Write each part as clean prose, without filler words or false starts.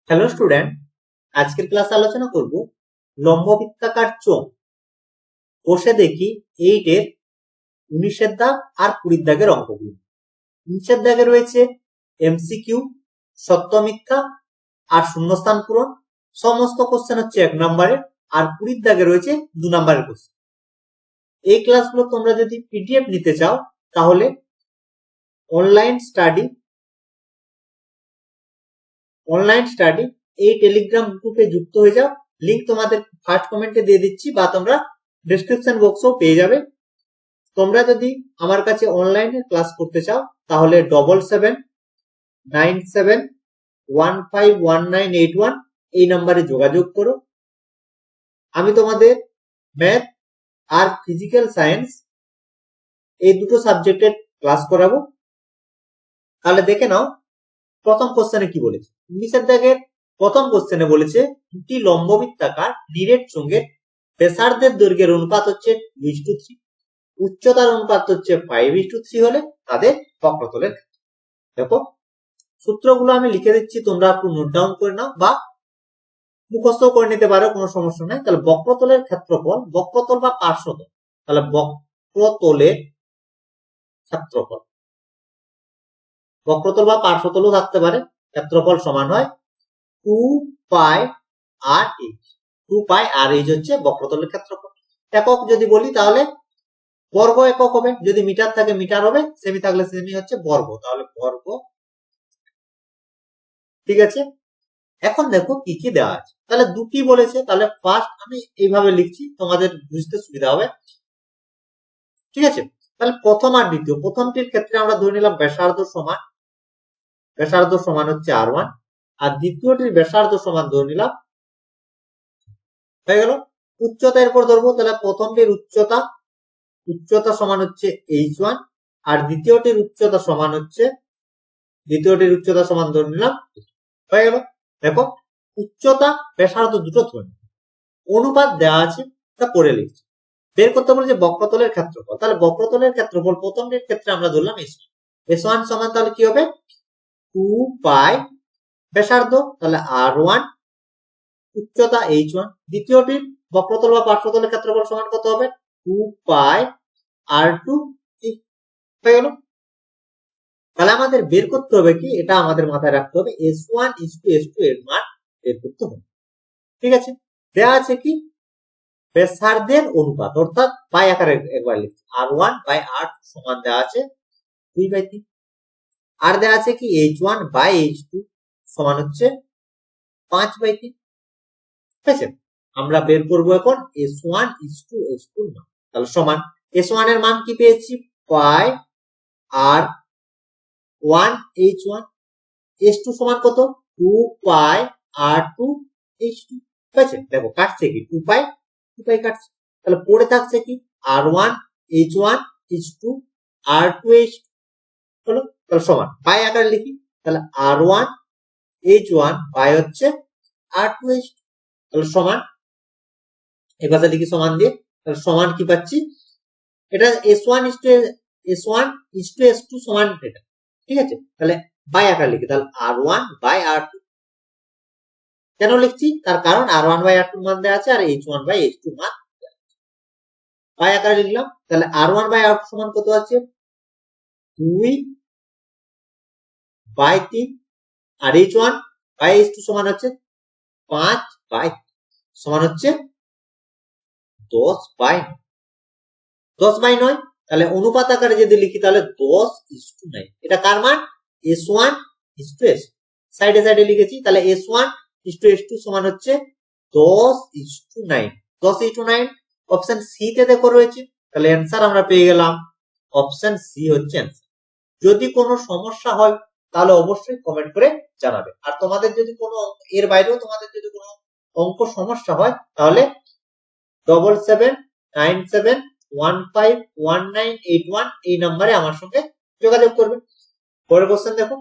Hello student, আজকের ক্লাসে আলোচনা করব লম্ববৃত্তাকার চোঙ বসে দেখি 8 এর 19 দাগ আর 20 দাগের অঙ্কগুলো। 19 দাগে রয়েছে এমসিকিউ, সত্য মিথ্যা আর শূন্যস্থান পূরণ। সমস্ত কোশ্চেন হচ্ছে 1 নম্বরের, আর 20 দাগে রয়েছে 2 নম্বরের কোশ্চেন। এই ক্লাসগুলো তোমরা যদি পিডিএফ নিতে চাও তাহলে অনলাইন স্টাডি এই টেলিগ্রাম গ্রুপে যুক্ত হয়ে যাও। লিংক তোমাদের ফার্স্ট কমেন্টে দিয়ে দিচ্ছি বা তোমরা ডেসক্রিপশন বক্সেও পেয়ে যাবে। তোমরা যদি আমার কাছে অনলাইনে ক্লাস করতে চাও তাহলে 7797151981 এই নম্বরে যোগাযোগ করো। আমি তোমাদের ম্যাথ আর ফিজিক্যাল সায়েন্স এই দুটো সাবজেক্টের ক্লাস করাবো। তাহলে দেখে নাও প্রথম কোশ্চেনে কি বলেছে। 19 দাগের প্রথম কোশ্চেনে বলেছে দুটি লম্ববৃত্তাকার নিরেট চোঙের ব্যাসার্ধের দৈর্ঘ্যের অনুপাত হচ্ছে 2:3, উচ্চতার অনুপাত হচ্ছে 5:3 হলে তাদের বক্রতলের ক্ষেত্র। দেখো সূত্রগুলো আমি লিখে দিচ্ছি, তোমরা একটু নোট ডাউন করে নাও বা মুখস্থ করে নিতে পারো, কোনো সমস্যা নাই। তাহলে বক্রতলের ক্ষেত্রফল, বক্রতল বা পার্শ্বতল, তাহলে বক্রতলের ক্ষেত্রফল, বক্রতল বা পার্শ্বতলও থাকতে পারে, ক্ষেত্রফল সমান হয় 2πr/h। 2πr/h হচ্ছে বক্রতলের ক্ষেত্রফল। একক যদি বলি তাহলে বর্গ একক হবে, যদি মিটার থাকে মিটার হবে, সেমি থাকলে সেমি হচ্ছে বর্গ, তাহলে বর্গ। ঠিক আছে, এখন দেখো কি কি দেওয়া আছে। তাহলে দুটি বলেছে, তাহলে ফার্স্ট আমি এইভাবে লিখছি, তোমাদের বুঝতে সুবিধা হবে। ঠিক আছে, তাহলে প্রথম আর দ্বিতীয়, প্রথমটির ক্ষেত্রে আমরা ধরে নিলাম ব্যাসার্ধ সমান হচ্ছে r1, আর দ্বিতীয়টির ব্যাসার্ধ সমান ধরে নিলাম, হয়ে গেল। উচ্চতা এরপর ধরবো, তাহলে প্রথমটির উচ্চতা সমান হচ্ছে h1, আর দ্বিতীয়টির উচ্চতা সমান ধরে নিলাম, হয়ে গেল। দেখো উচ্চতা ব্যাসার্ধ দুটো ধরে অনুপাত দেওয়া আছে, তা পড়ে লিখছি। বের করতে বলেছে বক্রতলের ক্ষেত্রফল, তাহলে বক্রতলের ক্ষেত্রফল প্রথমটির ক্ষেত্রে আমরা ধরলাম s1 সমান, তাহলে কি হবে 2π ব্যাসার্ধ, তাহলে r1, উচ্চতা h1। দ্বিতীয়টির বক্রতল বা পার্শ্বতলের ক্ষেত্রফল সমান কত হবে 2πr2, হয়ে গেল। তাহলে আমাদের বের করতে হবে কি, এটা আমাদের মাথায় রাখতে হবে, s1:s2 এর মান বের করতে হবে। ঠিক আছে, দেওয়া আছে কি ব্যাসার্ধের অনুপাত, অর্থাৎ পাই আকারে একবার লিখছি, r1/r2 সমান দেওয়া আছে 2/3, আর দেওয়া আছে কি h1/h2 সমান হচ্ছে 5/3। ঠিক আছে, আমরা বের করবো এখন s1:s2 এর মান। তাহলে সমান s1 এর মান কি পেয়েছি πr1h1, s2 সমান কত 2πr2h2। ঠিক আছে, দেখো কাটছে কি 2π কাটছে, তাহলে পড়ে থাকছে কি r1h1h2 r2h2 হলো। তাহলে সমান পাই আকারে লিখি, তাহলে r1h1 পাই হচ্ছে r2h2, তাহলে সমান এই পাশে লিখি সমান দিয়ে, তাহলে সমান কি পাচ্ছি, এটা s1:s2 সমান এটা। ঠিক আছে, তাহলে বাই আকারে লিখি, তাহলে r1/r2। কেন লিখছি, তার কারণ r1/r2 মান দেওয়া আছে আর h1/h2 মান বাই আকারে লিখলাম। তাহলে r1/r2 সমান কত আছে 2/3, আর h1/h2 সমান হচ্ছে 5/3, সমান হচ্ছে 10/9। তাহলে অনুপাত আকারে যদি লিখি তাহলে 10:9। এটা কার মান s1:s2, সাইডে সাইডে লিখেছি, তাহলে s1:s2 সমান হচ্ছে 10:9। 10:9 অপশন সি তে দেখো রয়েছে, তাহলে অ্যান্সার আমরা পেয়ে গেলাম অপশন সি হচ্ছে অ্যান্সার। যদি কোনো সমস্যা হয় তাহলে অবশ্যই কমেন্ট করে জানাবে, আর তোমাদের যদি কোনো এর বাইরেও তোমাদের যদি কোনো অঙ্ক সমস্যা হয় তাহলে 7797151981 এই নম্বরে আমার সঙ্গে যোগাযোগ করবে। পরের কোশ্চেন দেখো,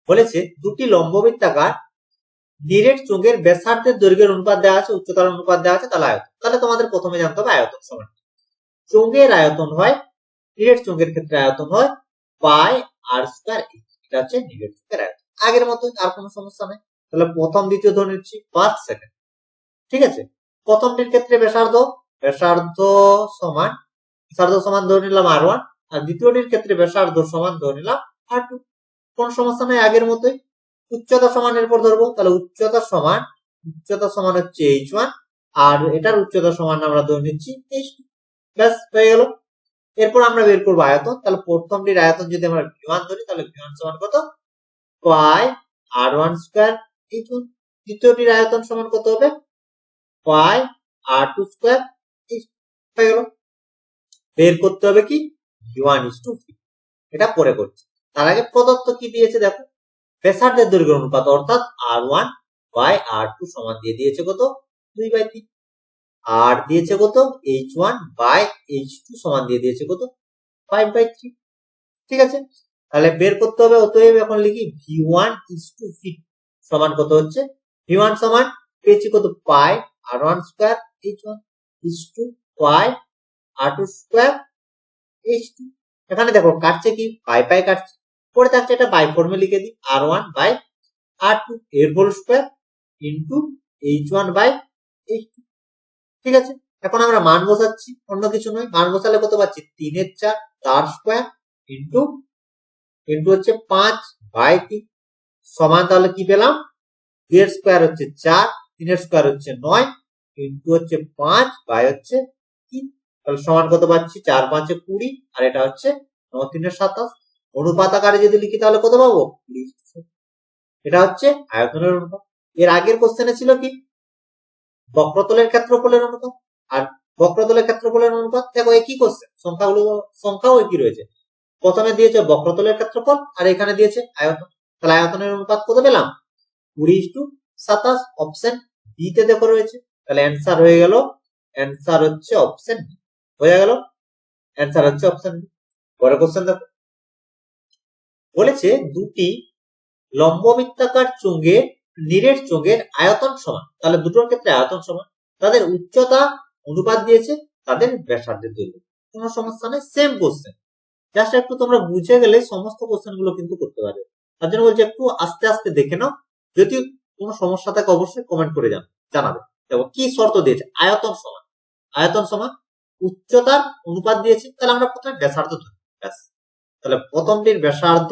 বলেছে দুটি লম্ববৃত্তাকার নিরেট চোঙের ব্যাসার্ধের দৈর্ঘ্যের অনুপাত দেওয়া আছে, উচ্চতার অনুপাত দেওয়া আছে, তাহলে আয়তন। তাহলে তোমাদের প্রথমে জানতে হবে আয়তন সমান, চোঙের আয়তন হয়, নিরেট চোঙের ক্ষেত্রে আয়তন হয় πr², এটা হচ্ছে নিরেট চোঙের আয়তন। আগের মতো আর কোনো সমস্যা নেই, তাহলে প্রথম দ্বিতীয় ধরে নিচ্ছি ফার্স্ট সেকেন্ড। ঠিক আছে, প্রথমটির ক্ষেত্রে ব্যাসার্ধ সমান ধরে নিলাম R1, আর দ্বিতীয়টির ক্ষেত্রে ব্যাসার্ধ সমান ধরে নিলাম R2। কোন সমস্যা নাই, আগের মতোই। উচ্চতা সমান এরপর ধরবো, তাহলে উচ্চতা সমান হচ্ছে h1, আর এটার উচ্চতা সমান আমরা ধরে নিচ্ছি h2। ব্যাস হয়ে গেল। এরপর আমরা বের করবো আয়তন, তাহলে প্রথমটির আয়তন যদি আমরা v1 ধরি, তাহলে v1 সমান কত, পাই r1 স্কয়ার h1। দ্বিতীয়টির আয়তন সমান কত হবে, পাই r2 স্কয়ার h2। হয়ে গেল। বের করতে হবে কি, v1:v। এটা পরে করছি, তার আগে প্রদত্ত কি দিয়েছে দেখো, ব্যাসার্ধের দৈর্ঘ্যের অনুপাত অর্থাৎ r1/r2 সমান দিয়ে দিয়েছে কত, 2/3। আর দিয়েছে কত, h1/h2 সমান দিয়ে দিয়েছে কত, 5/3। ঠিক আছে, তাহলে বের করতে হবে। অতএব এখন লিখি v1:v সমান কত হচ্ছে, v1 সমান পেয়েছি কত, পাই r1 স্কয়ার h1 ইসটু পাই r2 স্কয়ার h2। এখানে দেখো কাটছে কি, পাই পাই কাটছে, পরে থাকছে এটা বাই ফর্মে লিখে দিই, r1/r2 এর হোল স্কয়ার ইনটু h1/h2। ঠিক আছে, এখন আমরা মান বসাচ্ছি, অন্য কিছু নয়। মান বসালে কত পাচ্ছি, 3/4 তার স্কয়ার ইনটু হচ্ছে 5/3 সমান, তাহলে কি পেলাম, 2 এর স্কয়ার হচ্ছে 4, 3 এর স্কয়ার হচ্ছে 9 ইনটু হচ্ছে 5 বাই হচ্ছে 3, তাহলে সমান কত পাচ্ছি, 4 5 20, আর এটা হচ্ছে 9 3 27। অনুপাত আকারে যদি লিখি তাহলে কত পাবো, এটা হচ্ছে আয়তনের অনুপাত। এর আগের কোশ্চেনে ছিল কি, বক্রতলের ক্ষেত্রফলের অনুপাত। আর বক্রতলের ক্ষেত্রফলের অনুপাত দেখো একই কোশ্চেন, সংখ্যাও একই রয়েছে। প্রথমে দিয়েছে বক্রতলের ক্ষেত্রফল, আর এখানে দিয়েছে আয়তন। তাহলে আয়তনের অনুপাত কত পেলাম, 20:27। অপশন বি তে দেখো রয়েছে, তাহলে অ্যান্সার হয়ে গেল, অ্যান্সার হচ্ছে অপশন বি। হয়ে গেল, অ্যান্সার হচ্ছে অপশন বি। পরের কোশ্চেন দেখো, বলেছে দুটি লম্ববৃত্তাকার চোঙের নিরেট চোঙের আয়তন সমান, তাহলে দুটোর ক্ষেত্রে আয়তন সমান, তাদের উচ্চতা অনুপাত দিয়েছে তাদের ব্যাসার্ধের দৈর্ঘ্য। কোনো সমস্যা নেই, সেম কোশ্চেন, জাস্ট একটু তোমরা বুঝে গেলে সমস্ত কোশ্চেন গুলো কিন্তু করতে পারবে। তার জন্য বলছি একটু আস্তে আস্তে দেখে নাও, যদি কোনো সমস্যা থাকে অবশ্যই কমেন্ট করে জানাবে। দেখো কি শর্ত দিয়েছে, আয়তন সমান উচ্চতার অনুপাত দিয়েছে, তাহলে আমরা প্রথমে ব্যাসার্ধ ধরি, ব্যাস। তাহলে প্রথমটির ব্যাসার্ধ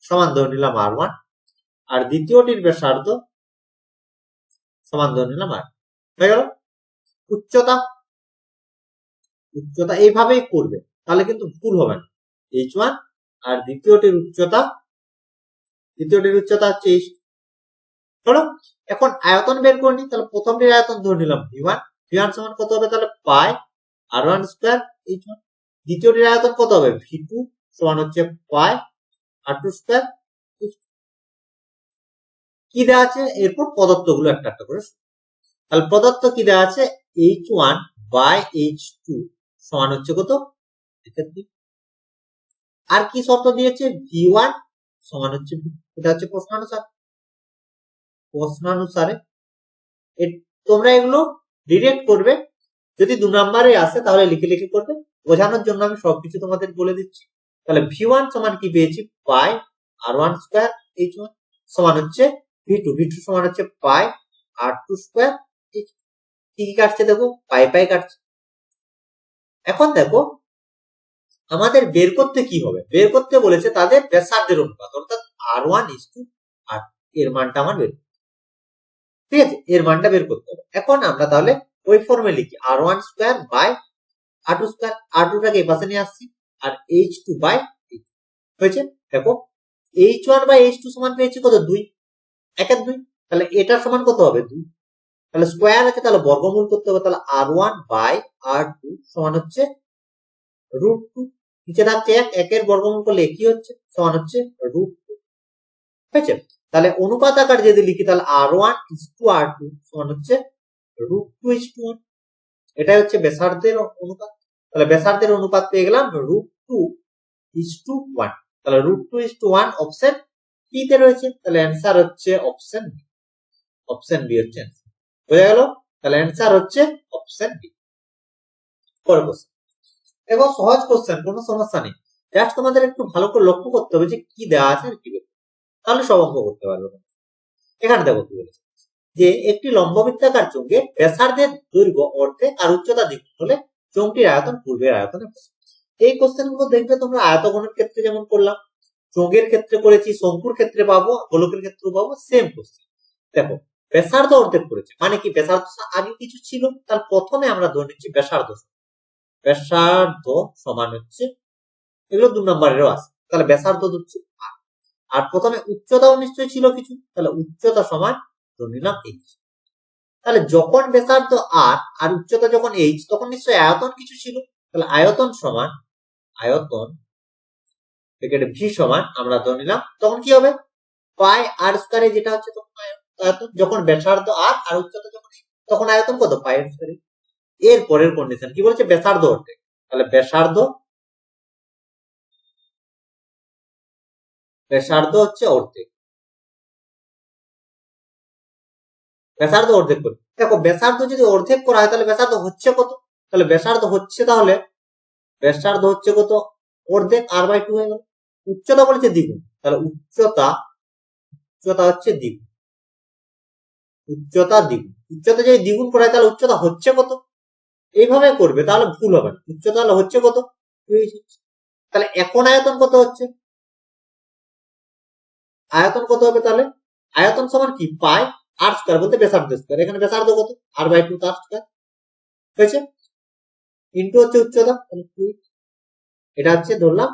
সমান ধরে নিলাম r1, আর দ্বিতীয়টির ব্যাসার্ধ সমান ধরে নিলাম r। হয়ে গেল। উচ্চতা এইভাবেই করবে, তাহলে কিন্তু ভুল হবে না। h1 আর দ্বিতীয়টির উচ্চতা হচ্ছে h2। হলো। এখন আয়তন বের করে নি, তাহলে প্রথমটির আয়তন ধরে নিলাম v1 সমান কত হবে, তাহলে পাই r1 স্কয়ার h1। দ্বিতীয়টির আয়তন কত হবে, v2 সমান হচ্ছে পাই r2 স্কয়ার h2। কি দেওয়া আছে, এরপর পদার্থ গুলো একটা একটা করে। তাহলে পদার্থ কি দেওয়া আছে, h1/h2 সমান হচ্ছে কত, আর কি শর্ত দিয়েছে, v1 সমান হচ্ছে v। এটা হচ্ছে প্রশ্নানুসারে তোমরা এগুলো ডিরেক্ট করবে, যদি 2 নম্বরে আসে তাহলে লিখে লিখে করবে। বোঝানোর জন্য আমি সবকিছু তোমাদের বলে দিচ্ছি। তাহলে v1 সমান কি পেয়েছি, পাই r1 স্কয়ার h1 সমান হচ্ছে v2 সমান হচ্ছে পাই r2 স্কয়ার h2। কি কাটছে দেখো, পাই পাই কাটছে। এখন দেখো আমাদের বের করতে কি হবে, বের করতে বলেছে তাদের ব্যাসার্ধের অনুপাত অর্থাৎ r1:r, এর মানটা আমার বের, ঠিক আছে, এর মানটা বের করতে হবে। এখন আমরা তাহলে ওই ফর্মে লিখি, r1 square by r2 square, r2টাকে এই পাশে নিয়ে আসছি, আর h2 বাই হয়েছে। দেখো h1/h2 সমান পেয়েছি কত, 2, 1/2। তাহলে এটা সমান কত হবে, 2। তাহলে স্কয়ার আছে, তাহলে বর্গমূল করতে হবে, তাহলে r1/r2 সমান হচ্ছে √2। নিচে থাকছে 1 এর বর্গমূল করলে কি হচ্ছে, সমান হচ্ছে √2। ঠিক আছে, তাহলে অনুপাত আকার যদি লিখি, তাহলে r1:r2 সমান হচ্ছে √2:1। এটাই হচ্ছে ব্যাসার্ধের অনুপাত। তাহলে ব্যাসার্ধের অনুপাত পেয়ে গেলাম √2:1। তাহলে √2:1 অপশন বি তে রয়েছে, তাহলে অ্যান্সার হচ্ছে অপশন বি। অপশন বি হচ্ছে অ্যান্সার। বোঝা গেল, তাহলে অ্যান্সার হচ্ছে অপশন বি। পরের কোশ্চেন, এবং সহজ কোশ্চেন, কোনো সমস্যা নেই, জাস্ট তোমাদের একটু ভালো করে লক্ষ্য করতে হবে যে কি দেওয়া আছে আর কি, তাহলে সব অঙ্ক করতে পারবে। এখানে দেখো কি বলেছে যে একটি লম্ববৃত্তাকার চোঙের ব্যাসার্ধের দৈর্ঘ্য অর্ধেক আর উচ্চতা দ্বিগুণ হলে চোঙটির আয়তন পূর্বের আয়তনে। এই কোশ্চেন গুলো দেখবে তোমরা আয়তঘনের ক্ষেত্রে যেমন করলাম, চোঙের ক্ষেত্রে করেছি, শঙ্কুর ক্ষেত্রে পাবো, গোলকের ক্ষেত্রে পাবো, সেম কোশ্চেন। দেখো ব্যাসার্ধ অর্ধেক করেছে মানে কি, ব্যাসার্ধ আগে কিছু ছিল, তার প্রথমে আমরা ধরে নিচ্ছি ব্যাসার্ধ। ব্যাসার্ধ সমান হচ্ছে, এগুলো 2 নম্বরেরও আছে, তাহলে ব্যাসার্ধ হচ্ছে আর প্রথমে উচ্চতাও নিশ্চয়ই ছিল কিছু, তাহলে উচ্চতা সমান ধরে নিলাম এইচ। তাহলে যখন ব্যাসার্ধ আর আর উচ্চতা যখন এইচ, তখন নিশ্চয়ই আয়তন কিছু ছিল, তাহলে আয়তন সমান আয়তন ভি সমান আমরা ধরে নিলাম তখন কি হবে পাই আর স্কয়ারে, যেটা হচ্ছে তখন আয়তন। যখন ব্যাসার্ধ আর আর উচ্চতা যখন তখন আয়তন কত, পাই আর স্কয়ারে। এর পরের কন্ডিশন কি বলেছে, ব্যাসার্ধ অর্ধেক, তাহলে ব্যাসার্ধ হচ্ছে অর্ধেক, ব্যাসার্ধ অর্ধেক করে। দেখো ব্যাসার্ধ যদি অর্ধেক করা হয় তাহলে ব্যাসার্ধ হচ্ছে কত, তাহলে ব্যাসার্ধ হচ্ছে কত, অর্ধেক আর বাই 2 হয়ে গেল। উচ্চতা বলেছে দ্বিগুণ, তাহলে উচ্চতা হচ্ছে দ্বিগুণ, উচ্চতা যদি দ্বিগুণ করা হয় তাহলে উচ্চতা হচ্ছে কত, এইভাবে করবে তাহলে ভুল হবে না। উচ্চতা তাহলে হচ্ছে কত, তাহলে এখন আয়তন কত হচ্ছে, আয়তন কত হবে, তাহলে আয়তন সমান কি পাই আর স্কয়ার বলতে ব্যাসার্ধ স্কয়ার, এখানে ব্যাসার্ধ কত আর বাই 2 তার স্কয়ার হয়েছে, ইনটু হচ্ছে উচ্চতা, এটা হচ্ছে ধরলাম।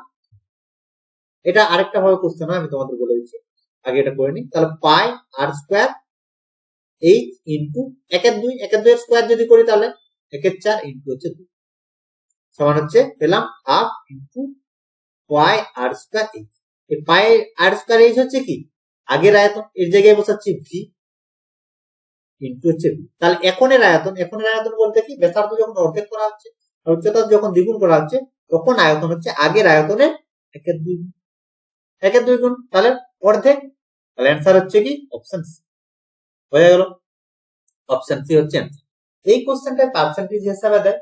এটা আরেকটা ভাবে কোশ্চেন হয়, আমি তোমাদের বলে দিচ্ছি, আগে এটা করে নিই। তাহলে পাই আর স্কয়ার এইচ ইনটু 1/2, 1/2 এর স্কয়ার যদি করি তাহলে 1/4 ইনটু হচ্ছে 2 সমান হচ্ছে পেলাম হাফ ইনটু পাই আর স্কয়ার এইচ। এই পাই আর স্কয়ার এইচ হচ্ছে কি আগের আয়তন, এর জায়গায় বসাচ্ছি ভি ইনটু হচ্ছে ভি। তাহলে এখনের আয়তন বলতে কি, ব্যাসার্ধ যখন অর্ধেক করা হচ্ছে আর উচ্চতা যখন দ্বিগুণ করা হচ্ছে তখন আয়তন হচ্ছে আগের আয়তনের 1/2 গুণ, তাহলে অর্ধেক। তাহলে অ্যান্সার হচ্ছে কি অপশন সি হয়ে গেল, অপশন সি হচ্ছে অ্যান্সার। এই কোশ্চেনটা পার্সেন্টেজ হিসাবে দেয়,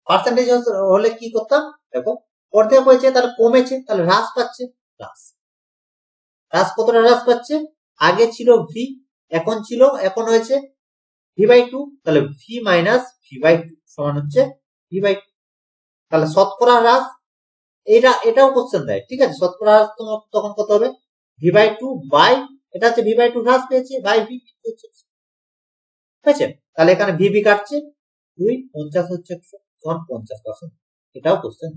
পার্সেন্টেজ হলে কি করতাম, দেখো অর্ধেক হয়েছে তাহলে কমেছে, তাহলে হ্রাস পাচ্ছে, হ্রাস কতটা হ্রাস পাচ্ছে, আগে ছিল ভি, এখন হয়েছে ভি বাই 2, তাহলে ভি মাইনাস ভি বাই 2 সমান হচ্ছে ভি বাই 2। তাহলে শতকরা হ্রাস, এটাও কোশ্চেন দেয়, ঠিক আছে। শতকরা হ্রাস তখন কত হবে, ভি বাই 2 বাই, এটা হচ্ছে ভি বাই 2 হ্রাস পেয়েছে বাই ভি হয়েছে, তাহলে এখানে ভিবি কাটছে 2, 50 হচ্ছে 50%, এটাও কোশ্চেন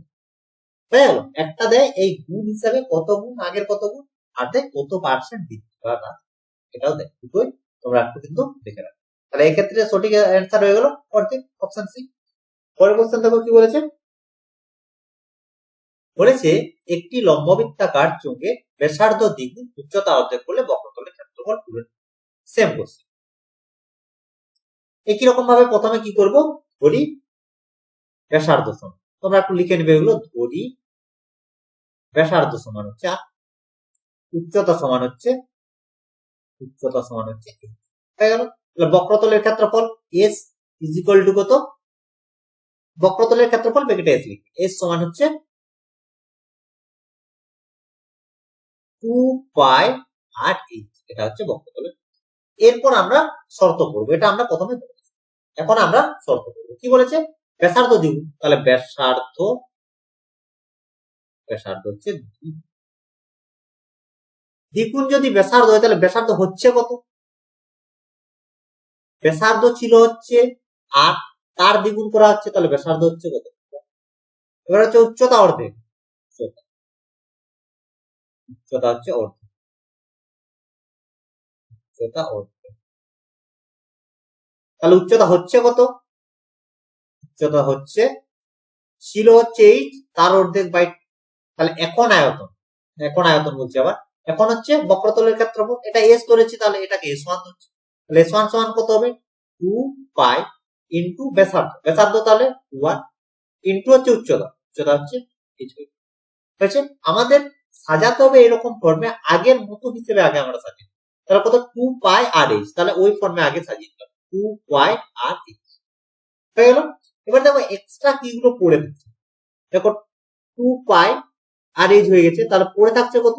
হয়ে গেল। একটা দেয় এই গুণ হিসাবে কত গুণ, আগের কত গুণ, আর দেয় কত পার্সেন্ট বৃদ্ধি বা না, এটাও দেয়, দুটোই তোমরা একটু কিন্তু দেখে রাখো। তাহলে এই ক্ষেত্রে সঠিক অ্যান্সার হয়ে গেল অর্ধেক, অপশন সি। পরের কোশ্চেন দেখো কি বলেছে, একটি লম্ববৃত্তাকার চোঙের ব্যাসার্ধ দ্বিগুণ উচ্চতা অর্ধেক করলে বক্রতলের ক্ষেত্রফল পূরণ। সেম কোশ্চেন, একই রকম ভাবে প্রথমে কি করব, ধরি ব্যাসার্ধ সমান, তোমরা একটু লিখে নেবে এগুলো, ধরি ব্যাসার্ধ সমান হচ্ছে আর উচ্চতা সমান হচ্ছে হয়ে গেল। তাহলে বক্রতলের ক্ষেত্রফল এস ইজ ইকুয়াল টু কত, বক্রতলের ক্ষেত্রফল ব্র্যাকেটে এস লিখি, এস সমান হচ্ছে 2 পাই আর এইচ, এটা হচ্ছে বক্রতলের। এরপর আমরা শর্ত করব, এটা আমরা প্রথমে বলেছি, এখন আমরা শর্ত করব। কি বলেছে, ব্যাসার্ধ দ্বিগুণ, তাহলে ব্যাসার্ধ হচ্ছে দ্বিগুণ, যদি ব্যাসার্ধ হয় তাহলে ব্যাসার্ধ হচ্ছে কত, ব্যাসার্ধ ছিল হচ্ছে 8, তার দ্বিগুণ করা হচ্ছে, তাহলে ব্যাসার্ধ হচ্ছে কত। এবার হচ্ছে উচ্চতা অর্ধেক, উচ্চতা হচ্ছে অর্ধেক, তাহলে উচ্চতা হচ্ছে কত, উচ্চতা হচ্ছে ছিল হচ্ছে 8, তার অর্ধেক বাই, তাহলে এখন আয়তন বলছি আবার, এখন হচ্ছে বক্রতলের ক্ষেত্রফল, এটা এস ধরেছি, তাহলে এটাকে s1 ধরছি, তাহলে s1 সমান কত হবে 2 পাই ইনটু ব্যাসার্ধ তাহলে 1 ইনটু হচ্ছে উচ্চতা হচ্ছে হয়েছে। আমাদের সাজাতে হবে এরকম ফর্মে, আগের মতো হিসেবে আগে আমরা সাজাই, তাহলে কত 2 পাই আর এইচ, তাহলে ওই ফর্মে আগে সাজিয়ে দিলাম 2 পাই আর এইচ হয়ে গেল। এবার দেখো এক্সট্রা কি গুলো পড়ে থাকছে, দেখো 2 পাই আর এইচ হয়ে গেছে, তাহলে পড়ে থাকছে কত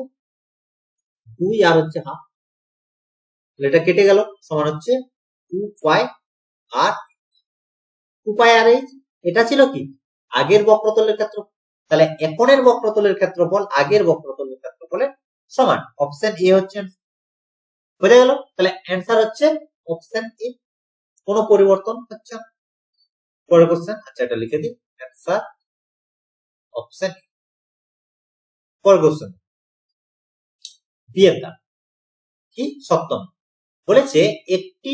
2 আর হচ্ছে হাফ, এটা কেটে গেল, সমান হচ্ছে 2 পাই আর 2 পাই আর এইচ। এটা ছিল কি আগের বক্রতলের ক্ষেত্রফল, তাহলে এখনের বক্রতলের ক্ষেত্রফল আগের বক্রতলের ক্ষেত্রফলের সমান। অপশন এ হচ্ছে বোঝা গেল। তাহলে অ্যান্সার হচ্ছে অপশন এ, কোনো পরিবর্তন হচ্ছে না। পরের কোশ্চেন, আচ্ছা এটা লিখে দিই, অ্যান্সার অপশন এ। পরের কোশ্চেন বিয়ের দাম কি সপ্তম বলেছে, একটি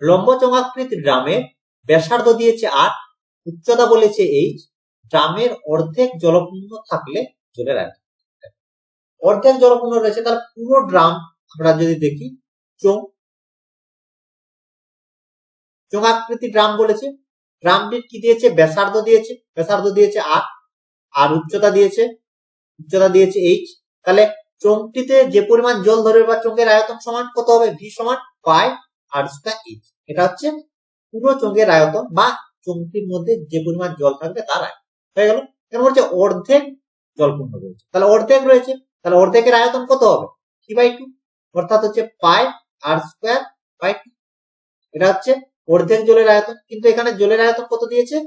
লম্বচঙ্গাকৃতি ড্রামের ব্যাসার্ধ দিয়েছে 8, উচ্চতা বলেছে এইচ, ড্রামের অর্ধেক জলপূর্ণ থাকলে জলের আয়তন। অর্ধেক জলপূর্ণ রয়েছে, তাহলে পুরো ড্রাম আমরা যদি দেখি চোঙাকৃতি ড্রাম বলেছে, ড্রামটির কি দিয়েছে ব্যাসার্ধ দিয়েছে 8 আর উচ্চতা দিয়েছে এইচ। তাহলে চোঙটিতে যে পরিমাণ জল ধরবে বা চোঙের আয়তন সমান কত হবে, ভি সমান পাই আর স্কয়ার এইচ। এটা হচ্ছে পুরো চোঙের আয়তন বা চোঙটির মধ্যে যে পরিমাণ জল থাকবে তার আয়তন হয়ে গেল। কেন বলছে অর্ধেক জলপূর্ণ রয়েছে, তাহলে অর্ধেক রয়েছে, তাহলে অর্ধেকের আয়তন কত হবে, কি বাই 2, অর্থাৎ হচ্ছে পাই আর স্কয়ার বাই 2। এটা হচ্ছে অর্ধেক জলের আয়তন, কিন্তু এখানে জলের আয়তন কত দিয়েছে,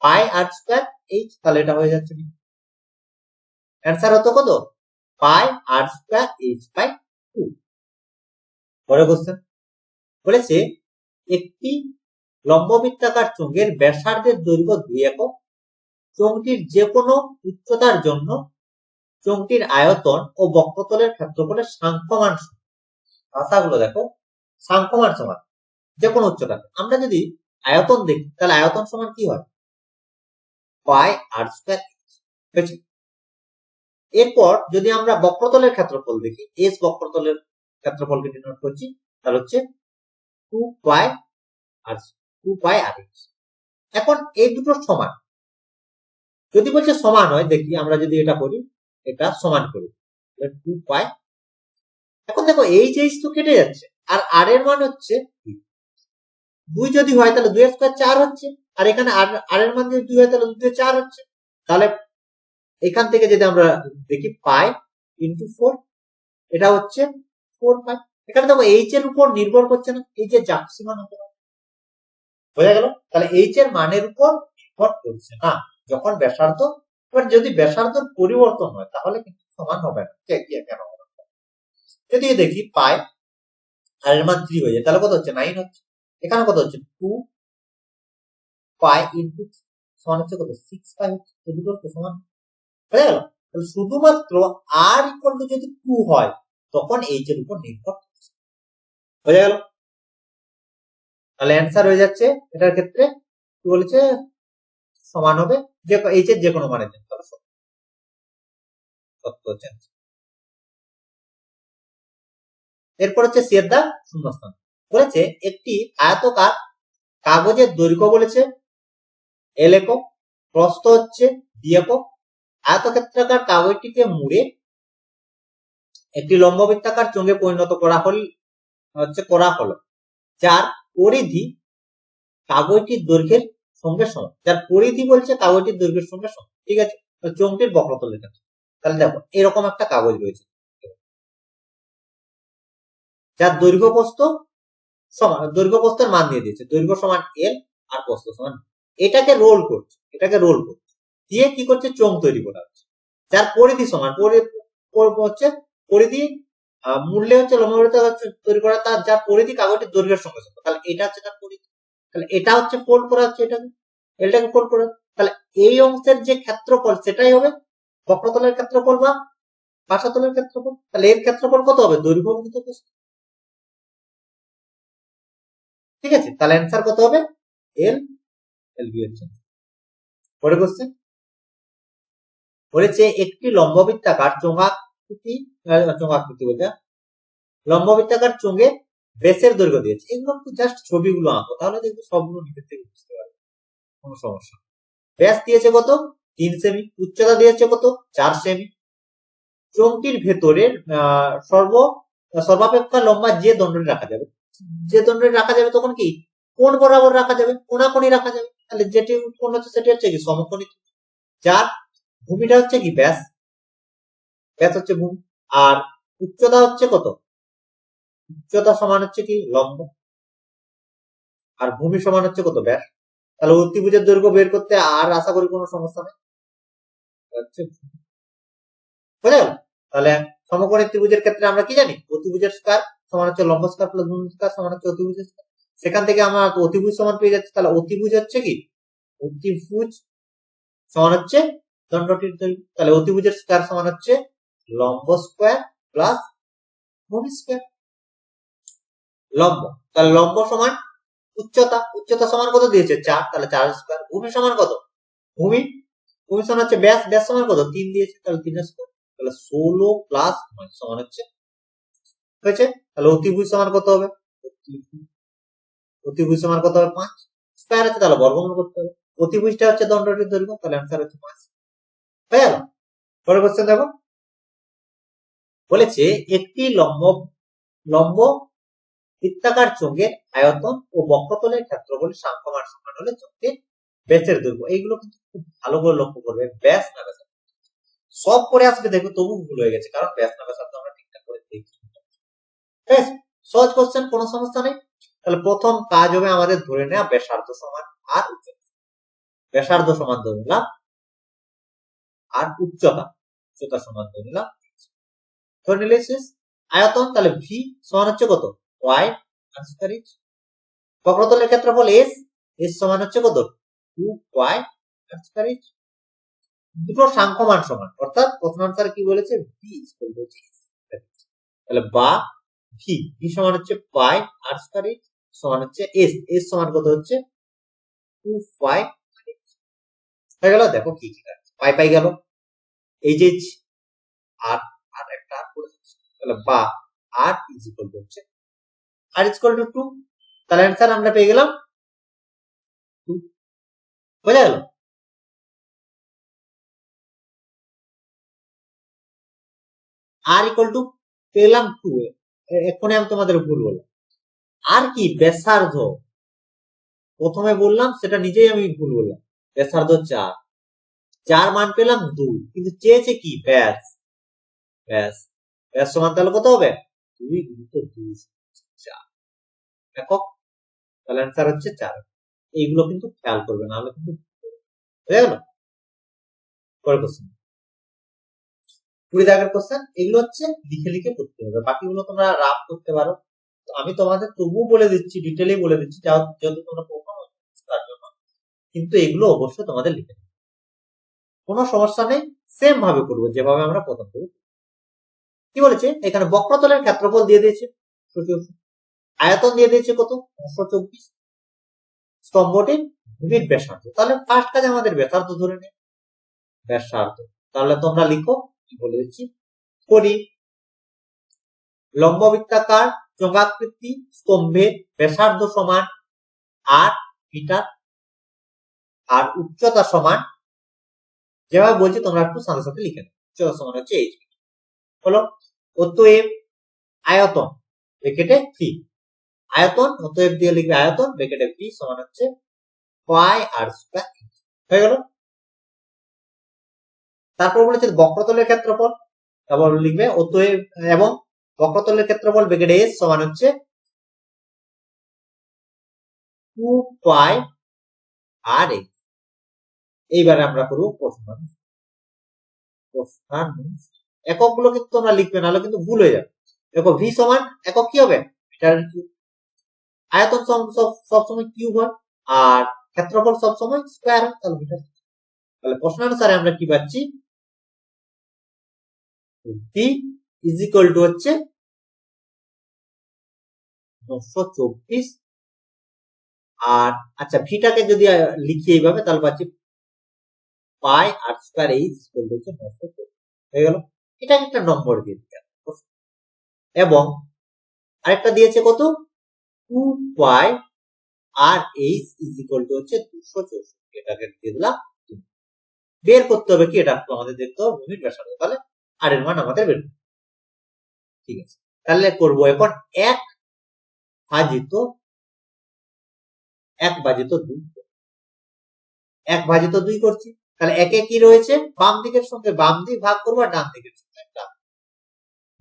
পাই আর স্কয়ার এইচ, তাহলে এটা হয়ে যাচ্ছে অ্যান্সার হতো কত, পাই আর স্কয়ার এইচ বাই 2। পরের কোশ্চেন বলেছে, একটি লম্ববৃত্তাকার চোঙের ব্যাসার্ধের দৈর্ঘ্য 2 একক, চোঙটির যে কোনো উচ্চতার জন্য চোঙটির আয়তন ও বক্রতলের ক্ষেত্রফলের সাংখ্যমান ভাষাগুলো দেখো, সাংখ্যমান সমান যে কোনো উচ্চতা। আমরা যদি আয়তন দেখি তাহলে আয়তন সমান কি হয়, পাই আর স্কয়ার এইচ। এরপর যদি আমরা বক্রতলের ক্ষেত্রফল দেখি, এস বক্রতলের ক্ষেত্রফলকে ডিনোট করছি, তাহলে হচ্ছে 2 পাই আর এইচ। এখন এই দুটো সমান, যদি বলছে সমান হয়, দেখি আমরা যদি এটা করি, এটা সমান করি 2 পাই। এখন দেখো এইচ এইচ তো কেটে যাচ্ছে, আর আর এর মান হচ্ছে 2 যদি হয় তাহলে 2 এর স্কয়ার 4 হচ্ছে, আর এখানে আর এর মান যদি 2 হয় তাহলে 2 4 হচ্ছে। তাহলে এখান থেকে যদি আমরা দেখি পাই ইন্টু 4, এটা হচ্ছে 4 পাই। এখানে দেখো এইচ এর উপর নির্ভর করছে না, এই যে জাপসি মান হতে পারে, বোঝা গেল। তাহলে এইচ এর মানের উপর নির্ভর করছে না যখন ব্যাসার্ধ। এবার যদি ব্যাসার্ধ পরিবর্তন হয় তাহলে কিন্তু সমান হবে না, কেন হবে, যদি দেখি পাই আর এর মান 3 হয়ে যায় তাহলে কত হচ্ছে 9 হচ্ছে, এখানে কত হচ্ছে 2 পাই ইন্টু সমান হচ্ছে কত 6 পাই হচ্ছে, এই দুটো সমান হয়ে গেল। শুধুমাত্র আর ইকুয়াল টু যদি 2 হয় তখন এইচ এর উপর নির্ভর করছে, হয়ে গেল। তাহলে অ্যান্সার হয়ে যাচ্ছে এটার ক্ষেত্রে কি বলেছে, সমান হবে যে এইচ এর যে কোনো মানের জন্য, তাহলে সত্য হচ্ছে। এরপর হচ্ছে সি এর দা শূন্যস্থান বলেছে, একটি আয়তকার কাগজের দৈর্ঘ্য বলেছে এল একক, প্রস্থ হচ্ছে ডি একক, আয়তক্ষেত্রাকার কাগজটিকে মুড়ে একটি লম্ববৃত্তাকার চোঙে পরিণত করা হলো, যার পরিধি কাগজটির দৈর্ঘ্যের সঙ্গে সমান, যার পরিধি বলছে কাগজটির দৈর্ঘ্যের সঙ্গে সমান, ঠিক আছে। চোঙটির বক্রতলের ক্ষেত্রে তাহলে দেখো এরকম একটা কাগজ রয়েছে যার দৈর্ঘ্য প্রস্থ সমান, দৈর্ঘ্য প্রস্থের মান দিয়ে দিয়েছে, দৈর্ঘ্য সমান এল আর প্রস্থ সমান, এটাকে রোল করছে দিয়ে কি করছে, চোঙ তৈরি করা হচ্ছে, যার পরিধি সমান, হচ্ছে পরিধি মূল্যে হচ্ছে লম্ববৃত্ত তৈরি করা, তার যার পরিধি কাগজটির দৈর্ঘ্যের সঙ্গে সমান, তাহলে এটা হচ্ছে তার পরিধি। তাহলে এটা হচ্ছে ফোল্ড করা হচ্ছে, এটাকে ফোল্ড করা, তাহলে এই অংশের যে ক্ষেত্রফল সেটাই হবে বক্রতলের ক্ষেত্রফল বা পাশাতলের ক্ষেত্রফল। তাহলে এর ক্ষেত্রফল কত হবে, দৈর্ঘ্য গুণিত প্রস্থ, ঠিক আছে। তাহলে অ্যান্সার কত হবে, এল বি হচ্ছে। পরে কোশ্চেন বলেছে, একটি লম্ববৃত্তাকার চোঙাকৃতি বলতে লম্ববৃত্তাকার চোঙে ব্যাসের দৈর্ঘ্য দিয়েছে, এগুলো একটু জাস্ট ছবিগুলো আঁকো তাহলে দেখবে সবগুলো নিজের থেকে বুঝতে পারবে, কোনো সমস্যা। ব্যাস দিয়েছে কত 3 সেমি, উচ্চতা দিয়েছে কত 4 সেমি, চোঙটির ভেতরের সর্বাপেক্ষা লম্বা যে দণ্ডটি রাখা যাবে তখন কি কোণ বরাবর রাখা যাবে, কোণাকোণি রাখা যাবে, তাহলে যেটি উৎপন্ন হচ্ছে সেটি হচ্ছে কি সমকোণী, যার ভূমিটা হচ্ছে কি ব্যাস হচ্ছে ভূমি, আর উচ্চতা হচ্ছে কত উচ্চতা সমান হচ্ছে কি লম্ব, আর ভূমি সমান হচ্ছে কত ব্যাস। তাহলে অতিভুজের দৈর্ঘ্য বের করতে আর আশা করি কোনো সমস্যা নেই। বুঝা গেল? তাহলে সমকোণী ত্রিভুজের ক্ষেত্রে আমরা কি জানি, অতিভুজের স্কয়ার সমান হচ্ছে লম্ব স্কয়ার প্লাস ভূমি স্কয়ার সমান হচ্ছে অতিভুজের স্কয়ার। সেখান থেকে আমরা অতিভুজ সমান পেয়ে যাচ্ছি। তাহলে অতিভুজ হচ্ছে কি, অতিভুজ সমান হচ্ছে দণ্ডটির দৈর্ঘ্য। তাহলে অতিভুজের স্কয়ার সমান হচ্ছে লম্ব স্কয়ার প্লাস ভূমি স্কয়ার। লম্ব, তাহলে লম্ব সমান উচ্চতা, উচ্চতা সমান কত দিয়েছে 4, তাহলে 4 স্কয়ার। ভূমি সমান কত, ভূমি ভূমি সমান হচ্ছে ব্যাস, ব্যাস সমান কত 3 দিয়েছে, তাহলে 3 স্কয়ার। তাহলে 16 প্লাস 9 সমান হচ্ছে হয়েছে। তাহলে অতিভুজ সমান কত হবে, অতিভুজ সমান কত হবে 5 স্কয়ার আছে, তাহলে বর্গমূল করতে হবে। অতিভুজটা হচ্ছে দণ্ডটির দৈর্ঘ্য, তাহলে অ্যান্সার হচ্ছে 5। হয়ে গেল? পরের কোশ্চেন দেখো, বলেছে একটি লম্ব লম্ব বৃত্তাকার চোঙের আয়তন ও বক্রতলের ক্ষেত্রফলের সাংখ্যমান সমান হলে চোঙটির ব্যাসের দৈর্ঘ্য। এইগুলো কিন্তু খুব ভালো করে লক্ষ্য করবে, ব্যাস না ব্যাসার্ধ সব পরে আসবে দেখো, তবু ভুল হয়ে গেছে, কারণ ব্যাস না ব্যাসার্ধ আমরা ঠিকঠাক করে দেখি। ঠিক আছে, সহজ কোশ্চেন, কোনো সমস্যা নেই। তাহলে প্রথম কাজ হবে আমাদের ধরে নেওয়া ব্যাসার্ধ সমান আর উচ্চতা। ব্যাসার্ধ সমান ধরে নিলাম আর উচ্চতা, উচ্চতা সমান ধরে নিলাম, ধরে নিলে শেষ। আয়তন, তাহলে ভি সমান হচ্ছে কত, ওয়াই আর স্কয়ার ইঞ্চ। বক্রতলের ক্ষেত্রফল এস, এস সমান হচ্ছে কত 2y আর স্কয়ার ইঞ্চ। দুটো সাংখ্যমান সমান, অর্থাৎ প্রশ্ন আনসার কি বলেছে, ভি ইকুয়াল টু তাহলে বা ভি, ভি সমান হচ্ছে পাই আর স্কয়ার ইঞ্চ সমান হচ্ছে এস, এস সমান কত হচ্ছে 2y হয়ে গেল। দেখো কি কি আছে, পাই পাই গেল, এই যে আর আর একটা আর করে দিচ্ছি। তাহলে বা আর ইজ ইকুয়াল টু হচ্ছে আর ইজ ইকুয়াল টু 2, তাহলে অ্যান্সার আমরা পেয়ে গেলাম 2। বোঝা গেল? আর ইকুয়াল টু পেলাম 2, এক্ষুনি আমি তোমাদের ভুল বললাম। আর কি ব্যাসার্ধ, প্রথমে বললাম সেটা নিজেই আমি ভুল বললাম, ব্যাসার্ধ 4, 4 মান পেলাম 2, কিন্তু চেয়েছে কি ব্যাস, ব্যাস ব্যাস সমান তাহলে কত হবে 2 গুণিত 2 4 একক, তাহলে অ্যান্সার হচ্ছে 4। এইগুলো কিন্তু খেয়াল করবে, না হলে কিন্তু হয়ে গেল। পরের কোশ্চেন 20 দাগের কোশ্চেন, এগুলো হচ্ছে লিখে লিখে করতে হবে, বাকিগুলো তোমরা রাফ করতে পারো। তো আমি তোমাদের তবুও বলে দিচ্ছি, ডিটেইলে বলে দিচ্ছি, যেহেতু তোমরা প্রথম তার জন্য, কিন্তু এগুলো অবশ্যই তোমাদের লিখে নেবে, কোনো সমস্যা নেই, সেম ভাবে করবো যেভাবে আমরা প্রথম করি। কি বলেছে এখানে, বক্রতলের ক্ষেত্রফল দিয়ে দিয়েছে, আয়তন দিয়ে দিয়েছে কত 924, স্তম্ভটির ভূমির ব্যাসার্ধ। তাহলে ফার্স্ট কাজ আমাদের ব্যাসার্ধ ধরে নেই, ব্যাসার্ধ। তাহলে তোমরা লিখো, কি বলে দিচ্ছি করি, লম্ব বৃত্তাকার চোঙাকৃতি স্তম্ভের ব্যাসার্ধ সমান 8 মিটার আর উচ্চতা সমান, যেভাবে বলছি তোমরা একটু সাথে সাথে লিখে নাও, উচ্চতা সমান হচ্ছে 8 মিটার। হলো, অতএব আয়তন ব্র্যাকেটে ভি, আয়তন অতএব দিয়ে লিখবে আয়তন ব্র্যাকেটে ভি সমান হচ্ছে পাই আর স্কয়ার হয়ে গেল। তারপর বলেছে বক্রতলের ক্ষেত্রফল, তারপর লিখবে অতএব এবং বক্রতলের ক্ষেত্রফল ব্র্যাকেটে এস সমান হচ্ছে 2 পাই আর এক্স। এইবারে আমরা করব প্রশ্নান, একক গুলো কিন্তু তোমরা লিখবে, নাহলে কিন্তু ভুল হয়ে যাবে। দেখো ভি সমান একক কি হবে মিটার কিউব, আয়তন সবসময় কিউব হয় আর ক্ষেত্রফল সবসময় স্কয়ার হয়, তাহলে মিটার। তাহলে প্রশ্ন অনুসারে আমরা কি পাচ্ছি, ভি ইজ ইকুয়াল টু হচ্ছে 924, আর আচ্ছা ভিটাকে যদি লিখি এইভাবে তাহলে পাচ্ছি পাই আর স্কয়ার এইচ ইকুয়াল টু হচ্ছে 924 হয়ে গেল। এটা একটা নম্বর দিয়ে দিতে, এবং আরেকটা দিয়েছে কত 2 পাই আর এইচ ইজ ইকুয়াল টু হচ্ছে 264, এটাকে দিয়ে দিলাম। বের করতে হবে কি, এটা আমাদের দেখতে হবে ভূমির ব্যাসার্ধ, তাহলে আর এর মান আমাদের বের করতে, ঠিক আছে। তাহলে করব এখন 1 ভাজিত 2, 1 ভাজিত 2 করছি। তাহলে একে কি রয়েছে, বাম দিকের সঙ্গে বাম দিক ভাগ করবো আর ডান দিকের সঙ্গে ডান,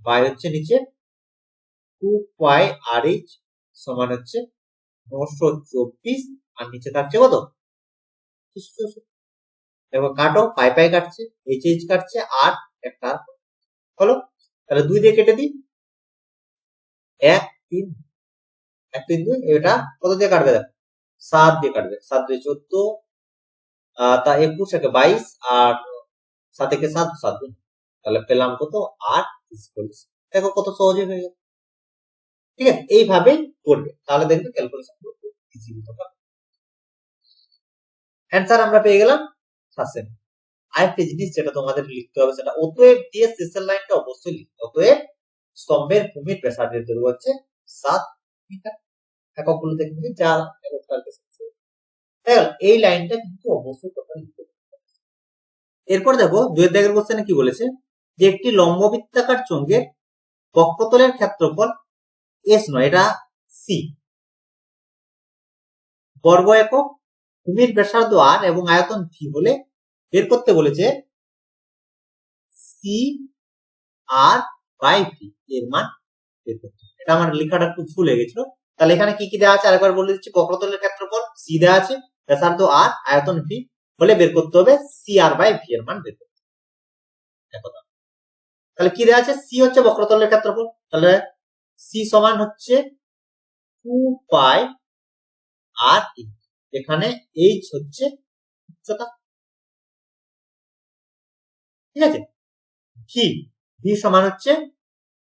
বাই হচ্ছে নিচে টু পাই আর এইচ সমান হচ্ছে 924 আর নিচে থাকছে কত? এবার কাটো, পাই পাই কাটছে, এইচ এইচ কাটছে, আর একটা হলো। তাহলে 2 দিয়ে কেটে দিই, 1 3 1 3 2, এটা কত দিয়ে কাটবে? দেখো 7 দিয়ে কাটবে, 7 2 14, তা 21 একে 22, আর 7 একে 7 7 2, তাহলে পেলাম কত? 8 ইকুয়াল। দেখো কত সহজে হয়ে গেল। ঠিক আছে, এইভাবে করবে, তাহলে দেখবে ক্যালকুলেশন করতে ইজি হতে পারে। অ্যান্সার আমরা পেয়ে গেলাম 7। আরেকটি জিনিস যেটা তোমাদের লিখতে হবে, সেটা অতএব দিয়ে শেষের লাইনটা অবশ্যই লিখতে হবে। অতএব স্তম্ভের ভূমির ব্যাসার্ধের দৈর্ঘ্য হচ্ছে 7 মিটার। এককগুলো দেখবে যা এই লাইনটা কিন্তু অবশ্যই তোমরা লিখতে হবে। এরপর দেখো 2 দাগের কোশ্চেনে কি বলেছে, যে একটি লম্ববৃত্তাকার চোঙের বক্রতলের ক্ষেত্রফল এস নয়, এটা সি বর্গ একক, ভূমির ব্যাসার্ধ আর এবং আয়তন ভি হলে বের করতে বলেছে সি আর বাই ভি এর মান বের করতে। এটা আমার লেখাটা একটু ভুল হয়ে গেছিল। তাহলে এখানে কি কি দেওয়া আছে আরেকবার বলে দিচ্ছি। বক্রতলের ক্ষেত্রফল সি দেওয়া আছে, ব্যাসার্ধ আর, আয়তন ভি হলে বের করতে হবে সি আর বাই ভি এর মান বের করতে হবে। তাহলে কি দেওয়া আছে? সি হচ্ছে বক্রতলের ক্ষেত্রফল, তাহলে সি সমান হচ্ছে 2 পাই আর ই, এখানে এইচ হচ্ছে উচ্চতা। ঠিক আছে, ভি ভি সমান হচ্ছে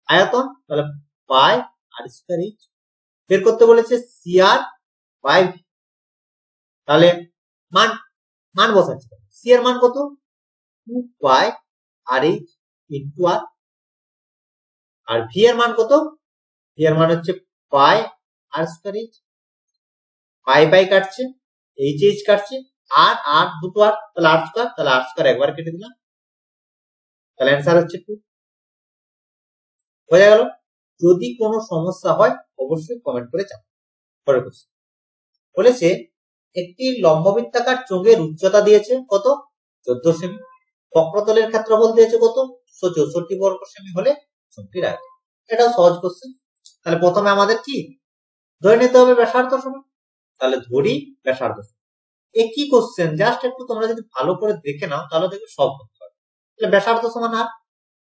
আয়তন, তাহলে পাই আর স্কয়ার এইচ বের করতে বলেছে সি আর বাই ভি। তাহলে মান মান বসাচ্ছি, সি এর মান কত? 2 পাই আর এইচ ইনটু আর, আর ভি এর মান কত? ভি এর মান হচ্ছে পাই আর স্কয়ার এইচ। পাই পাই কাটছে, এইচ এইচ কাটছে, আর আর দুটো আর, তাহলে আর স্কয়ার, তাহলে আর স্কয়ার একবার কেটে দিলাম, তাহলে অ্যান্সার হচ্ছে 2। বোঝা গেল? যদি কোনো সমস্যা হয় অবশ্যই কমেন্ট করে জানাও। পরের কোশ্চেন বলেছে, একটি লম্ববৃত্তাকার চোঙের উচ্চতা দিয়েছে কত? 14 সেমি। বক্রতলের ক্ষেত্রফল দিয়েছে কত? 164 বর্গ সেমি হলে চোঙটির আয়তন। এটাও সহজ কোশ্চেন। তাহলে প্রথমে আমাদের কি ধরে নিতে হবে? ব্যাসার্ধ সমান। তাহলে ধরি ব্যাসার্ধ। একই কোশ্চেন, জাস্ট একটু তোমরা যদি ভালো করে দেখে নাও তাহলে দেখবে সব করতে পারবে। তাহলে ব্যাসার্ধ সমান আর,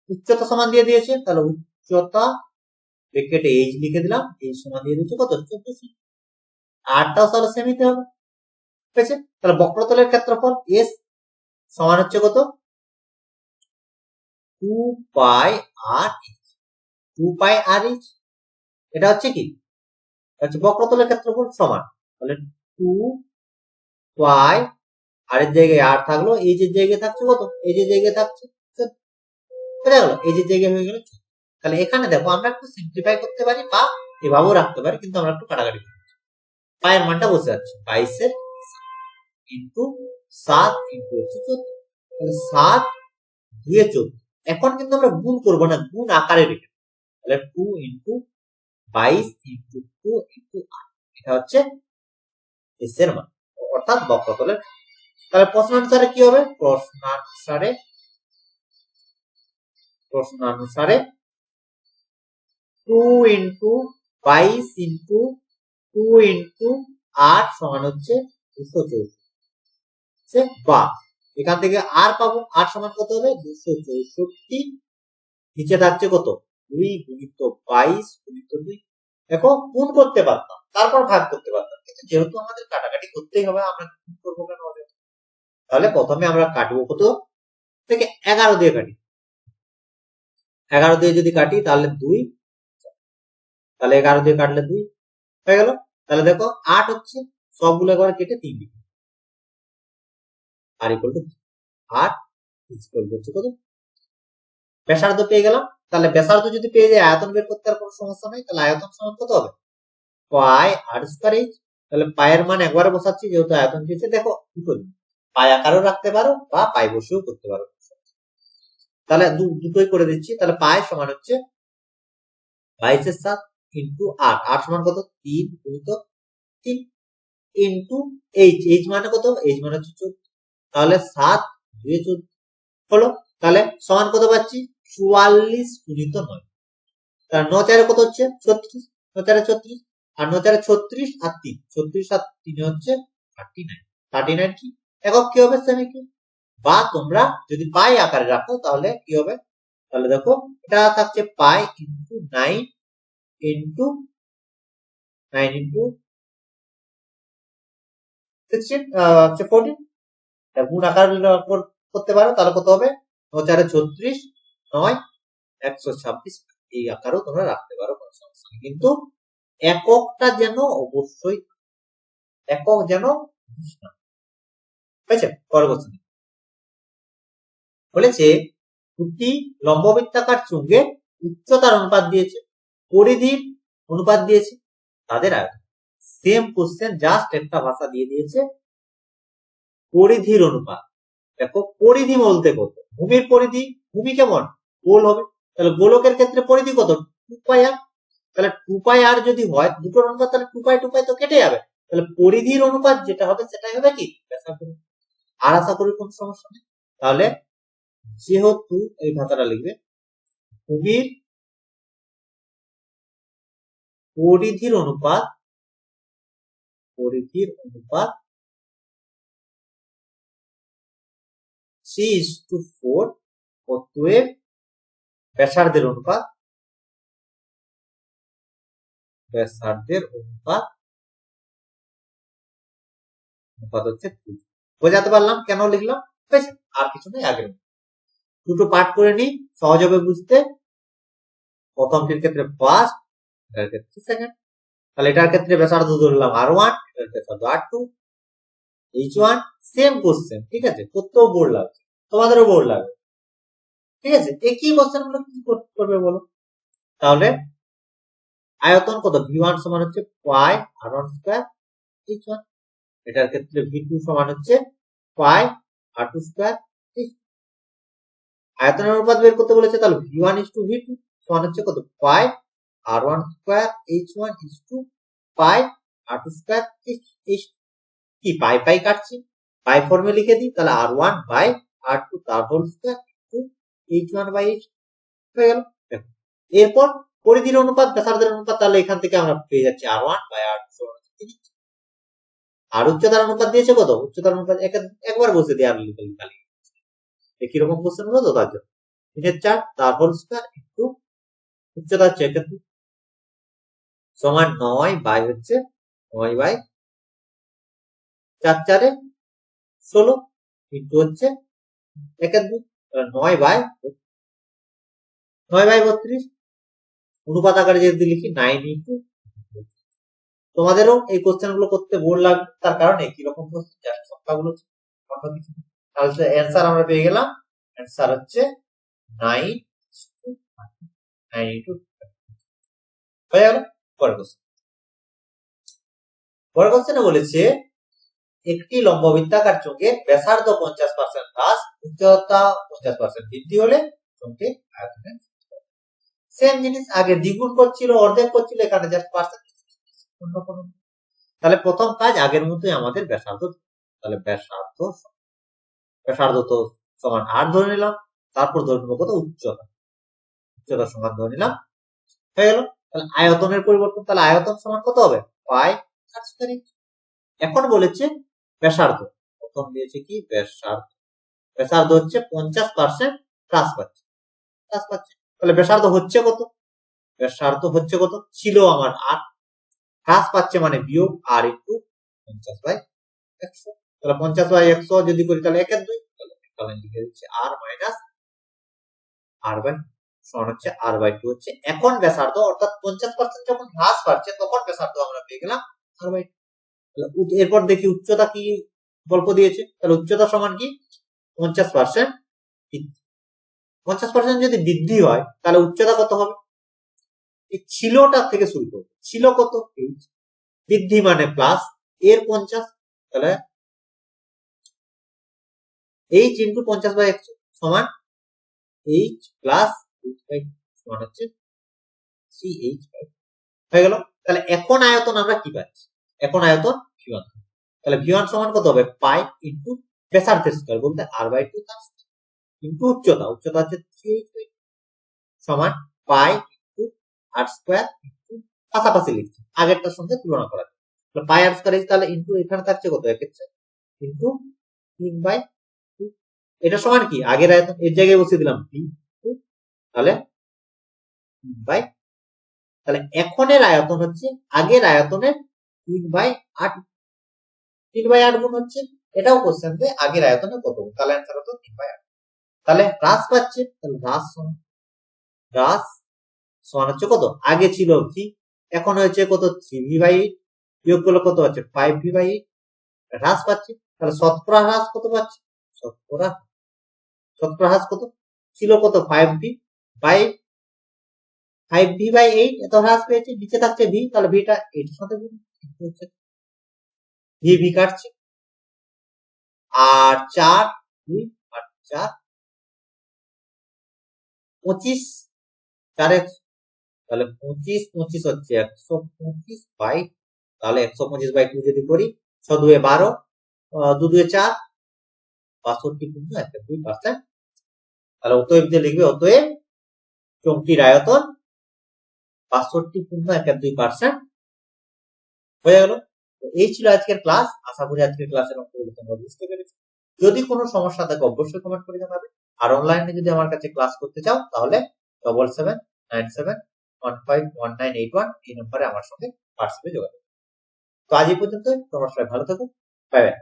উচ্চতা সমান দিয়ে দিয়েছে, তাহলে উচ্চতা ব্র্যাকেটে এইচ লিখে দিলাম, এই সমান দিয়ে দিয়েছে কত? 14 সেমি। আরটাও তাহলে সেমিতে হবে। ঠিক আছে, তাহলে বক্রতলের ক্ষেত্রফল এস সমান হচ্ছে কত? 2 পাই আর এইচ। 2 পাই আর এইচ এটা হচ্ছে কি? হচ্ছে বক্রতলের ক্ষেত্রফল সমান, তাহলে 2 পাই আর এর জায়গায় আর থাকলো, এইচ এর জায়গায় থাকছে কত? এইচ এর জায়গায় থাকছে, বুঝা গেল? এইচ এর জায়গায় হয়ে গেল। তাহলে এখানে দেখো আমরা একটু সিম্পলিফাই করতে পারি বা এভাবেও রাখতে পারি, কিন্তু আমরা একটু কাটাকাটি করি। পায়ের মানটা বসে যাচ্ছে 22 এর ইন্টু 7 ইন্টু 14, তাহলে 7 2 14। এখন কিন্তু আমরা গুণ করবো না, গুণ আকারে রেখে, তাহলে 2 ইন্টু 22 ইন্টু 2 ইন্টু 8, এটা হচ্ছে এস এর মান, অর্থাৎ বক্রতলের। তাহলে প্রশ্নানুসারে কি হবে? প্রশ্নানুসারে 2 ইন্টু 22 ইন্টু 2 ইন্টু 8 সমান হচ্ছে 264, বা এখান থেকে আর পাবো, আর সমান কত হবে? 264। নিচে থাকছে কত? 2 গুণিত 22 গুণিত 2। দেখো গুণ করতে পারতাম, তারপর ভাগ করতে পারতাম, কিন্তু যেহেতু আমাদের কাটাকাটি করতেই হবে, আমরা গুণ করবো কেন? তাহলে প্রথমে আমরা কাটবো কত থেকে? 11 দিয়ে কাটি। 11 দিয়ে যদি কাটি তাহলে 2, তাহলে 11 দিয়ে কাটলে 2 হয়ে গেল। তাহলে দেখো 8 হচ্ছে, সবগুলো একবার কেটে 3 দিকে, আর ইকুয়াল টু 8 ইকুয়াল হচ্ছে কত? ব্যাসার্ধ পেয়ে গেলাম। তাহলে ব্যাসার্ধ যদি পেয়ে যায়, আয়তন বের করতে আর কোনো সমস্যা নাই। তাহলে আয়তন সমান কত হবে? পাই আর স্কয়ার এইচ। তাহলে পায়ের মান একবারে বসাচ্ছি, যেহেতু আয়তন পেয়েছে। দেখো কি করি, পাই আকারও রাখতে পারো বা পাই বসেও করতে পারো। তাহলে দুটোই করে দিচ্ছি। তাহলে পাই সমান হচ্ছে 22 এর 7 ইন্টু 8, 8 সমান কত? 3 গুণিত 3 ইন্টু এইচ, এইচ মানে কত? এইচ মানে হচ্ছে 14, তাহলে 7 2 14 হলো। তাহলে সমান কত পাচ্ছি? 44 গুণিত 9। তাহলে 9 4 কত হচ্ছে 36, 9 4 36, আর 9 4 36 আর 3, 36 আর 3 হচ্ছে 39, 39 কি একক কি হবে সেমি কি, বা তোমরা যদি পাই আকারে রাখো তাহলে কি হবে, তাহলে দেখো এটা থাকছে পাই ইন্টু 9 ইন্টু 9 ইন্টু 16 হচ্ছে 14, গুণ আকার করতে পারো তাহলে কত হবে 9 4 36, 9 126, এই আকারও তোমরা রাখতে পারো কোনো সমস্যা নেই, কিন্তু এককটা যেন অবশ্যই একক যেন হয়েছে। পরের কোশ্চেন বলেছে দুটি লম্ববৃত্তাকার চুম্বের উচ্চতার অনুপাত দিয়েছে, পরিধির অনুপাত দিয়েছে, তাদের আয়তন। সেম কোশ্চেন, জাস্ট একটা ভাষা দিয়ে দিয়েছে পরিধির অনুপাত। দেখো পরিধি বলতে কত, ভূমির পরিধি, ভূমি কেমন গোল হবে, তাহলে গোলকের ক্ষেত্রে পরিধি কত 2πr, তাহলে 2πr যদি হয় দুটোর অনুপাত তাহলে 2π তো কেটে যাবে, তাহলে পরিধির অনুপাত যেটা হবে সেটাই হবে কি ব্যাসার্ধ। আর আশা করি কোন সমস্যা নেই। তাহলে যেহেতু এই ভাষাটা লিখবে ভূমির পরিধির অনুপাত 3:4, অতএব ব্যাসার্ধের অনুপাত হচ্ছে 2। বোঝাতে পারলাম কেন লিখলাম, ঠিক আছে, আর কিছু নেই, আগের দুটো পার্ট করে নিই সহজ হবে বুঝতে। প্রথমটির ক্ষেত্রে ফার্স্ট, এটার ক্ষেত্রে সেকেন্ড। তাহলে এটার ক্ষেত্রে ব্যাসার্ধ ধরলাম r1, এটার ব্যাসার্ধ r2, h1, সেম কোশ্চেন, ঠিক আছে, করতেও বোর্ড লাগবে, তোমাদেরও বোর্ড লাগবে, ঠিক আছে। একই কোশ্চেন গুলো কি করবে বলো, তাহলে আয়তন কত v1 সমান হচ্ছে পাই r1 স্কয়ার h1, এটার ক্ষেত্রে v2 সমান হচ্ছে পাই r2 স্কয়ার h2। আয়তনের অনুপাত বের করতে বলেছে, তাহলে v1:v2 সমান হচ্ছে কত পাই r1 স্কয়ার h1 পাই r2 স্কয়ার h2। কি পাই পাই কাটছি, পাই ফর্মে লিখে দিই, তাহলে r1 বাই r2 তার whole square into h1 by h2 হয়ে গেল। দেখো এরপর পরিধির অনুপাত ব্যাসার্ধের অনুপাত, তাহলে এখান থেকে আমরা পেয়ে যাচ্ছি r1 বাই r2 সমান 3। আর উচ্চতার অনুপাত দিয়েছে কত, উচ্চতার অনুপাত একবার বসে দিয়ে আর লিখে খালি একই রকম কোশ্চেন হলো তো, তার জন্য 3/4 তার হোল স্কয়ার ইনটু উচ্চতা হচ্ছে 1 সমান 9 বাই হচ্ছে 9 বাই 4 4 16 ইনটু হচ্ছে 1 9 বাই 32, অনুপাত আকারে যদি লিখি 9 ইনটু। তোমাদেরও এই কোশ্চেন গুলো করতে বোর লাগবে, তার কারণে একই রকম কোশ্চেন, জাস্ট সংখ্যাগুলো অন্য কিছু। তাহলে অ্যান্সার আমরা পেয়ে গেলাম, অ্যান্সার হচ্ছে 9 ইনটু হয়ে গেল। পরের কোশ্চেনে বলেছে একটি লম্ববৃত্তাকার চোঙের ব্যাসার্ধ 50% হ্রাস, উচ্চতা 50% বৃদ্ধি হলে চোঙটির আয়তনের সেম জিনিস, আগে দ্বিগুণ করছিল অর্ধেক করছিল, এখানে জাস্ট পার্সেন্টেজ অন্য কোনো। তাহলে প্রথম কাজ আগের মতোই আমাদের ব্যাসার্ধ, তাহলে ব্যাসার্ধ তো সমান আর ধরে নিলাম, তারপর ধরে নেবো কত উচ্চতা সমান ধরে নিলাম, হয়ে গেল। তাহলে আয়তনের পরিবর্তন, তাহলে আয়তন সমান কত হবে পাই r স্কয়ার। এখন বলেছে ব্যাসার্ধ, প্রথম দিয়েছে কি ব্যাসার্ধ হচ্ছে 50% হ্রাস পাচ্ছে, তাহলে ব্যাসার্ধ হচ্ছে কত ছিল আমার আর, হ্রাস পাচ্ছে মানে বিয়োগ আর ইন্টু 50/100, তাহলে 50/100 যদি করি তাহলে 1/2, তাহলে লিখে দিচ্ছি আর মাইনাস আর বাই সমান হচ্ছে r/2 হচ্ছে এখন ব্যাসার্ধ, অর্থাৎ 50% যখন হ্রাস পাচ্ছে তখন ব্যাসার্ধ আমরা পেয়ে গেলাম r/2। এরপর দেখি উচ্চতা কি গল্প দিয়েছে, তাহলে উচ্চতা সমান কি 50%, 50% যদি বৃদ্ধি হয় তাহলে উচ্চতা কত হবে, এই ছিলটা থেকে শুরু করবো, ছিল কত h, বৃদ্ধি মানে প্লাস এর 50, তাহলে h ইন্টু 50/100 সমান h প্লাস সমান হচ্ছে 3h হয়ে গেল। তাহলে এখন আয়তন আমরা কি পাচ্ছি, এখন আয়তন v1, তাহলে v1 সমান কত হবে পাই ইন্টু ব্যাসার্ধের স্কয়ার বলতে r/2 ইন্টু উচ্চতা হচ্ছে 3h সমান পাই ইন্টু r স্কয়ার পাশাপাশি লিখছি, আগেরটার সঙ্গে তুলনা করা যায়। পাই r স্কয়ার তাহলে ইনটু এখানে থাকছে কত, এক ইনটু 3/2, এটা সমান কি আগের আয়তন, এর জায়গায় বসিয়ে দিলাম b, তাহলে বাই, তাহলে এখনের আয়তন হচ্ছে আগের আয়তনের 3/8, 3/8 গুণ হচ্ছে, এটাও কোশ্চেন দেয় আগের আয়তনে কত, তাহলে অ্যান্সার হতো 3/8। তাহলে হ্রাস পাচ্ছে, তাহলে হ্রাস সমান হচ্ছে কত, আগে ছিল v, এখন হয়েছে কত 3v/8, বিয়োগ করলে কত হচ্ছে 5v/8, হ্রাস পাচ্ছে। তাহলে শতকরা হ্রাস কত পাচ্ছে, শতকরা হ্রাস কত ছিল, কত 5v/8 এত হ্রাস পেয়েছে, নিচে থাকছে v, তাহলে ভিটা এটার সাথে v কাটছে, আর 4 আর 4 25, 4 তাহলে 25 হচ্ছে 125 বাই, তাহলে 125/2 যদি করি 6 2 12, 2 2 4, 65.2%। তাহলে অতএব যে লিখবে, অতএব চোঙটির আয়তন 65.2% হয়ে গেল। এই ছিল আজকের ক্লাস, আশা করি আজকের ক্লাসের অঙ্কগুলো তোমরা বুঝতে পেরেছো। যদি কোনো সমস্যা থাকে অবশ্যই কমেন্ট করে জানাবে, আর অনলাইনে যদি আমার কাছে ক্লাস করতে চাও তাহলে 7797151981 এই নম্বরে আমার সঙ্গে হোয়াটসঅ্যাপে যোগাযোগ। তো আজ এই পর্যন্ত, তোমরা সবাই ভালো থাকো, বাই বাই।